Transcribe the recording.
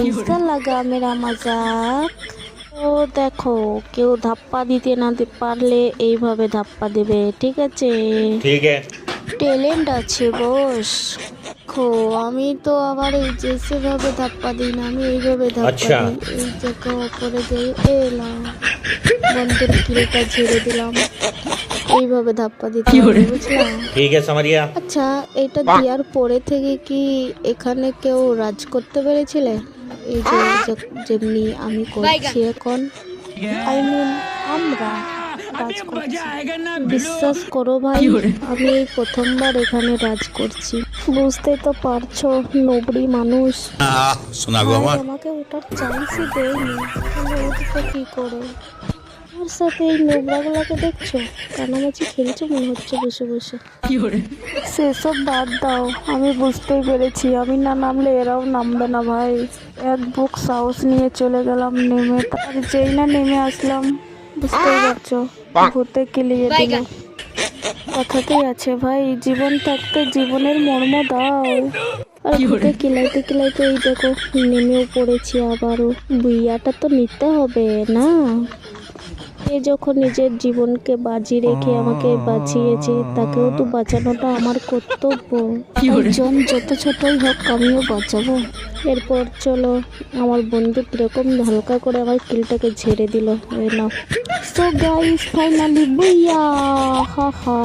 कैसा लगा मेरा मजाक? ও দেখো, কেউ ধাপ্পা দিতে না পারলে এইভাবে ধাপ্পা দেবে, ঠিক আছে? ठीक है। ট্যালেন্ট আছে বস। দেখো, আমি তো আবার এই যে সেভাবে ধাপ্পা দিই না, আমি এইভাবে ধাপ্পা আচ্ছা। দিই। এই জায়গা উপরে দিয়ে এলাম, বন্ধুর কিলটা ঝেড়ে দিলাম। এইভাবে ধাপ্পা দিতে হবে, বুঝলাম? ठीक है, समझ गया। আচ্ছা, এটা দেওয়ার পরে থেকে কি এখানে কেউ রাজ করতে পেরেছিলে? এই যে যেমনি আমি করছি এখন, আই মিন আমরা রাজ করছি। বিশ্বাস করো ভাই, আমি এই প্রথমবার এখানে রাজ করছি। বুঝতেই তো পারছো, নোবড়ি মানুষ। ভাই আমাকে ওঠার চান্সই দেয়নি, তাহলে উঠবো কি করে? আমার সাথে এই নোবড়াগুলোকে দেখছো, কানামাছি খেলছো মনে হচ্ছে বসে বসে। সেসব বাদ দাও, আমি বুঝতেই পেরেছি আমি না নামলে এরাও নামবে না ভাই। এক বুক সাহস নিয়ে চলে গেলাম নেমে, আর যেই না নেমে আসলাম, বুঝতেই পারছো, ভূতে কিলিয়ে দিল। কথাতেই আছে ভাই, জীবন থাকতে জীবনের মর্ম দাও। আর ভূতে কিলাইতে কিলাইতে এই দেখো নেমেও পড়েছি আবারও। বুইয়াটা তো নিতে হবে না? এ যখন নিজের জীবনকে বাজি রেখে আমাকে বাঁচিয়েছে, তাকেও তো বাঁচানোটা আমার কর্তব্য। একজন যত ছোটই হোক আমিও বাঁচাবো। এরপর চলো, আমার বন্ধু কিরকম হালকা করে আমার কিলটাকে ঝেড়ে দিল। এই নাও। সো গাইস, ফাইনালি বুইয়া, হা হা।